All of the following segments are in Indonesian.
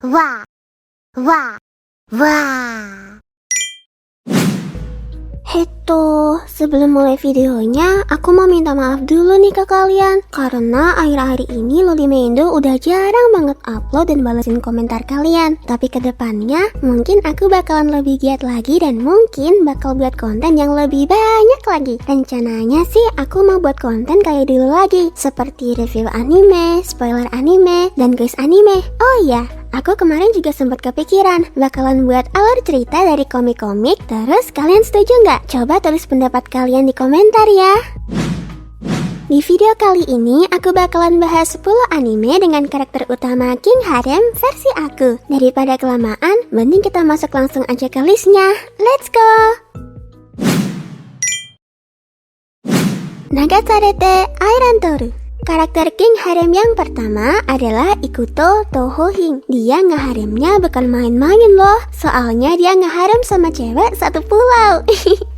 Wah, wah, wah. Sebelum mulai videonya, aku mau minta maaf dulu nih ke kalian. Karena akhir-akhir ini Lolimendo udah jarang banget upload dan balesin komentar kalian. Tapi kedepannya, mungkin aku bakalan lebih giat lagi dan mungkin bakal buat konten yang lebih banyak lagi. Rencananya sih aku mau buat konten kayak dulu lagi, seperti review anime, spoiler anime, dan guys anime. Oh iya, aku kemarin juga sempat kepikiran bakalan buat alur cerita dari komik-komik. Terus kalian setuju nggak? Coba tulis pendapat kalian di komentar ya. Di video kali ini aku bakalan bahas 10 anime dengan karakter utama King Harem versi aku. Daripada kelamaan, mending kita masuk langsung aja ke listnya. Let's go! Nagasarete Airantoru. Karakter King Harem yang pertama adalah Ikuto Tohohing. Dia ngeharemnya bukan main-main loh. Soalnya dia ngeharem sama cewek satu pulau.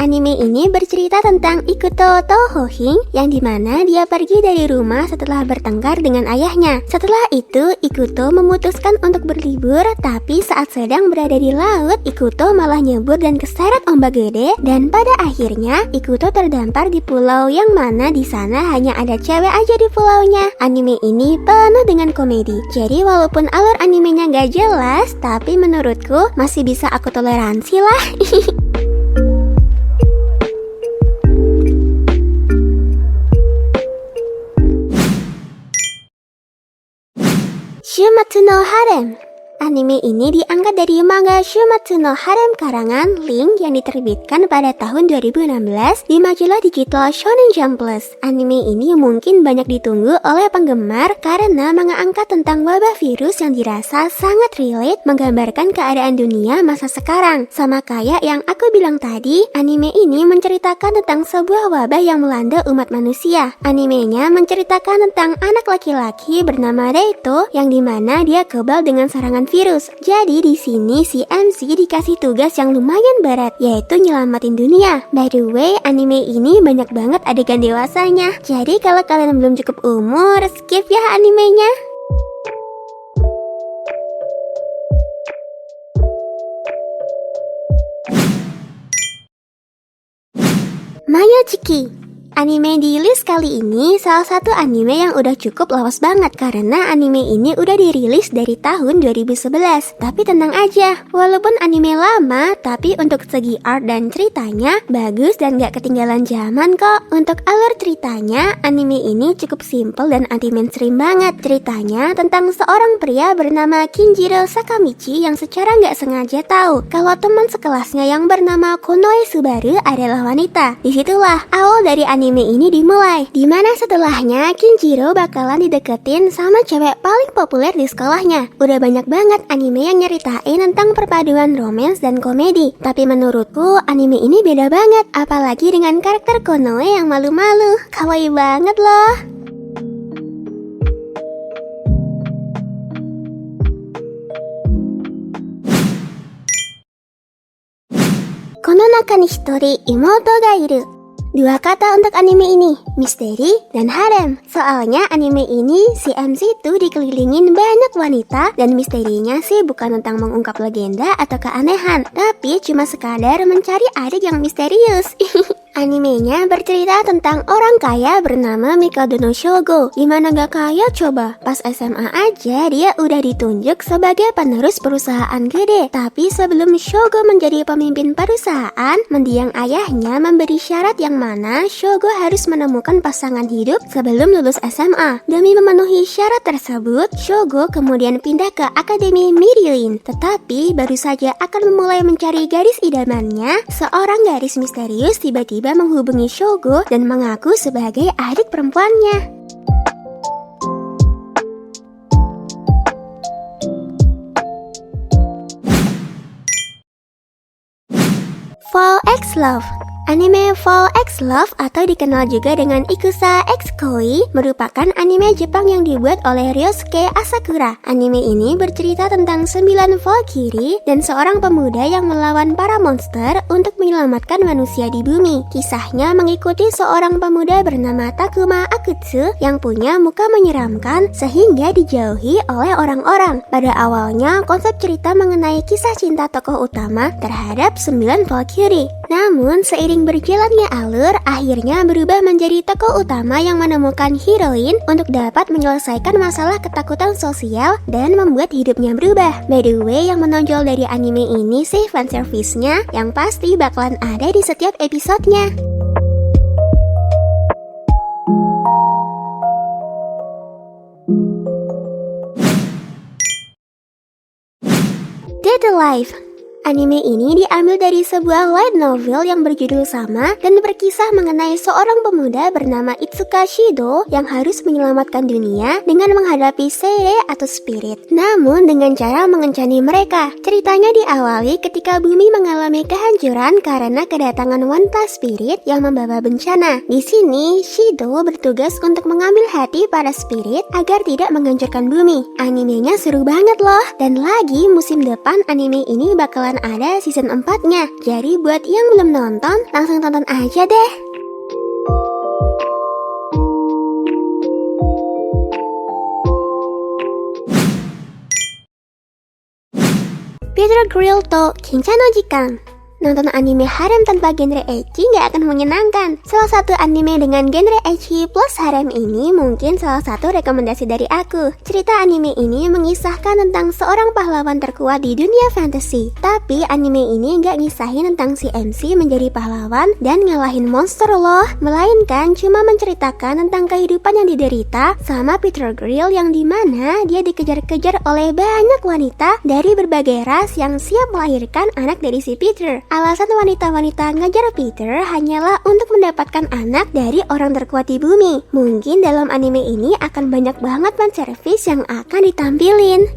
Anime ini bercerita tentang Ikuto Tohohing yang dimana dia pergi dari rumah setelah bertengkar dengan ayahnya. Setelah itu Ikuto memutuskan untuk berlibur, tapi saat sedang berada di laut, Ikuto malah nyebur dan keseret ombak gede. Dan pada akhirnya Ikuto terdampar di pulau yang mana di sana hanya ada cewek aja di pulaunya. Anime ini penuh dengan komedi. Jadi walaupun alur animenya gak jelas, tapi menurutku masih bisa aku toleransi lah. Shumatsu no Harem. Anime ini diangkat dari manga Shumatsu no Harem karangan Link yang diterbitkan pada tahun 2016 di majalah digital Shonen Jump Plus. Anime ini mungkin banyak ditunggu oleh penggemar karena mengangkat tentang wabah virus yang dirasa sangat relate menggambarkan keadaan dunia masa sekarang. Sama kayak yang aku bilang tadi, anime ini menceritakan tentang sebuah wabah yang melanda umat manusia. Animenya menceritakan tentang anak laki-laki bernama Reito yang dimana dia kebal dengan serangan virus. Jadi di sini si MC dikasih tugas yang lumayan berat, yaitu nyelamatin dunia. By the way, anime ini banyak banget adegan dewasanya. Jadi kalau kalian belum cukup umur, skip ya animenya. Mayochiki. Anime di list kali ini salah satu anime yang udah cukup lawas banget karena anime ini udah dirilis dari tahun 2011. Tapi tenang aja, walaupun anime lama, tapi untuk segi art dan ceritanya bagus dan gak ketinggalan zaman kok. Untuk alur ceritanya, anime ini cukup simple dan anti mainstream banget. Ceritanya tentang seorang pria bernama Kinjiro Sakamichi yang secara gak sengaja tahu kalau teman sekelasnya yang bernama Konoe Subaru adalah wanita. Disitulah awal dari anime ini dimulai, dimana setelahnya Kinjiro bakalan dideketin sama cewek paling populer di sekolahnya. Udah banyak banget anime yang nyeritain tentang perpaduan romance dan komedi, tapi menurutku anime ini beda banget, apalagi dengan karakter Konoe yang malu-malu. Kawaii banget loh. Kononaka ni hitori imoto ga iru. Dua kata untuk anime ini, misteri dan harem. Soalnya anime ini si MC tuh dikelilingin banyak wanita dan misterinya sih bukan tentang mengungkap legenda atau keanehan, tapi cuma sekadar mencari adik yang misterius. Animenya bercerita tentang orang kaya bernama Mikado no Shogo. Gimana gak kaya coba? Pas SMA aja dia udah ditunjuk sebagai penerus perusahaan gede. Tapi sebelum Shogo menjadi pemimpin perusahaan, mendiang ayahnya memberi syarat yang mana Shogo harus menemukan pasangan hidup sebelum lulus SMA. Demi memenuhi syarat tersebut, Shogo kemudian pindah ke Akademi Mirilin. Tetapi baru saja akan memulai mencari gadis idamannya, seorang gadis misterius tiba-tiba menghubungi Shogo dan mengaku sebagai adik perempuannya. Fall X Love. Anime Fall X Love atau dikenal juga dengan Ikusa X Koi merupakan anime Jepang yang dibuat oleh Ryosuke Asakura. Anime ini bercerita tentang 9 Valkyrie dan seorang pemuda yang melawan para monster untuk menyelamatkan manusia di bumi. Kisahnya mengikuti seorang pemuda bernama Takuma Akutsu yang punya muka menyeramkan sehingga dijauhi oleh orang-orang. Pada awalnya, konsep cerita mengenai kisah cinta tokoh utama terhadap 9 Valkyrie. Namun, seiring berjalannya alur, akhirnya berubah menjadi tokoh utama yang menemukan heroin untuk dapat menyelesaikan masalah ketakutan sosial dan membuat hidupnya berubah. By the way, yang menonjol dari anime ini sih fanservice-nya yang pasti bakalan ada di setiap episodenya. Dead Alive. Anime ini diambil dari sebuah light novel yang berjudul sama dan berkisah mengenai seorang pemuda bernama Itsuka Shido yang harus menyelamatkan dunia dengan menghadapi seire atau spirit, namun dengan cara mengencani mereka. Ceritanya diawali ketika bumi mengalami kehancuran karena kedatangan wanita spirit yang membawa bencana. Di sini, Shido bertugas untuk mengambil hati para spirit agar tidak menghancurkan bumi. Animenya seru banget loh, dan lagi musim depan anime ini bakalan ada season 4-nya. Jadi buat yang belum nonton, langsung tonton aja deh. Peter Grill to Kincha no Jikan. Nonton anime harem tanpa genre ecchi gak akan menyenangkan. Salah satu anime dengan genre ecchi plus harem ini mungkin salah satu rekomendasi dari aku. Cerita anime ini mengisahkan tentang seorang pahlawan terkuat di dunia fantasy. Tapi anime ini gak ngisahin tentang si MC menjadi pahlawan dan ngalahin monster loh. Melainkan cuma menceritakan tentang kehidupan yang diderita sama Peter Grill yang dimana dia dikejar-kejar oleh banyak wanita dari berbagai ras yang siap melahirkan anak dari si Peter. Alasan wanita-wanita ngejar Peter hanyalah untuk mendapatkan anak dari orang terkuat di bumi. Mungkin dalam anime ini akan banyak banget fanservice yang akan ditampilin.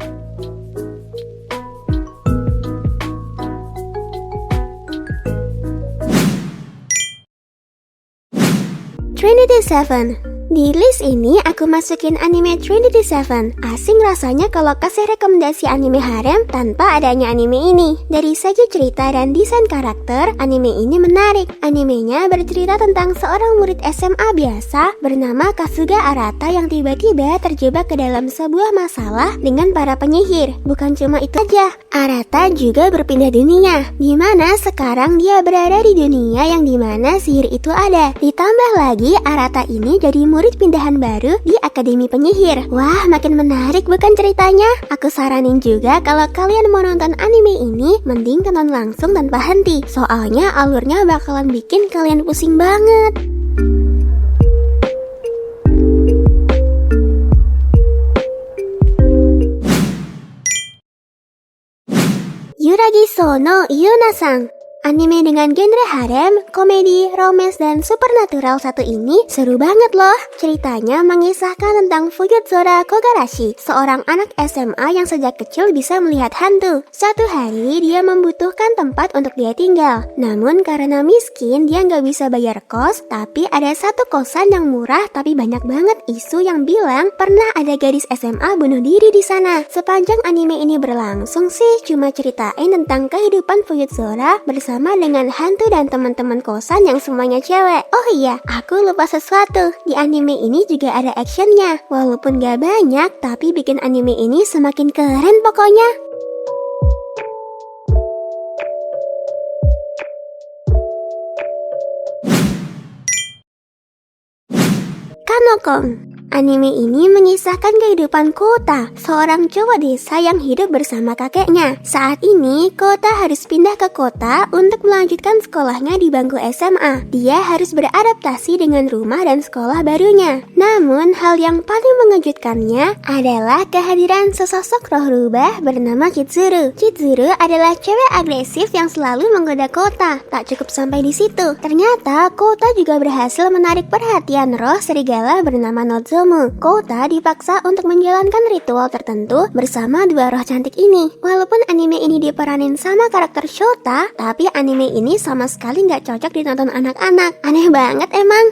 Trinity Seven. Di list ini aku masukin anime Trinity Seven. Asing rasanya kalau kasih rekomendasi anime harem tanpa adanya anime ini. Dari segi cerita dan desain karakter, anime ini menarik. Animenya bercerita tentang seorang murid SMA biasa bernama Kasuga Arata yang tiba-tiba terjebak ke dalam sebuah masalah dengan para penyihir. Bukan cuma itu aja, Arata juga berpindah dunia, dimana sekarang dia berada di dunia yang dimana sihir itu ada. Ditambah lagi Arata ini jadi murid pindahan baru di Akademi Penyihir. Wah, makin menarik bukan ceritanya? Aku saranin juga kalau kalian mau nonton anime ini, mending tonton langsung tanpa henti. Soalnya alurnya bakalan bikin kalian pusing banget. Yuragiso no Yuna-san. Anime dengan genre harem, komedi, romance, dan supernatural satu ini seru banget loh. Ceritanya mengisahkan tentang Fuyutsura Kogarashi, seorang anak SMA yang sejak kecil bisa melihat hantu. Suatu hari dia membutuhkan tempat untuk dia tinggal. Namun karena miskin dia nggak bisa bayar kos, tapi ada satu kosan yang murah tapi banyak banget isu yang bilang pernah ada gadis SMA bunuh diri di sana. Sepanjang anime ini berlangsung sih cuma ceritain tentang kehidupan Fuyutsura bersama dengan hantu dan teman-teman kosan yang semuanya cewek. Oh iya, aku lupa sesuatu. Di anime ini juga ada actionnya. Walaupun gak banyak, tapi bikin anime ini semakin keren pokoknya. Kanokon. Anime ini mengisahkan kehidupan Kota, seorang cowok desa yang hidup bersama kakeknya. Saat ini, Kota harus pindah ke kota untuk melanjutkan sekolahnya di bangku SMA. Dia harus beradaptasi dengan rumah dan sekolah barunya. Namun, hal yang paling mengejutkannya adalah kehadiran sesosok roh rubah bernama Chizuru. Chizuru adalah cewek agresif yang selalu menggoda Kota. Tak cukup sampai di situ. Ternyata, Kota juga berhasil menarik perhatian roh serigala bernama Nozomi. Izumo. Kouta dipaksa untuk menjalankan ritual tertentu bersama dua roh cantik ini. Walaupun anime ini diperanin sama karakter Shota, tapi anime ini sama sekali nggak cocok ditonton anak-anak. Aneh banget emang.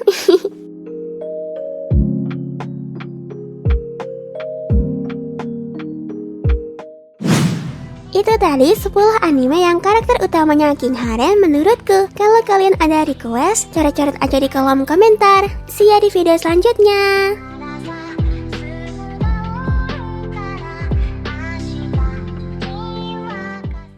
Itu tadi 10 anime yang karakter utamanya King Harem menurutku. Kalau kalian ada request, coret-coret aja di kolom komentar. See ya di video selanjutnya.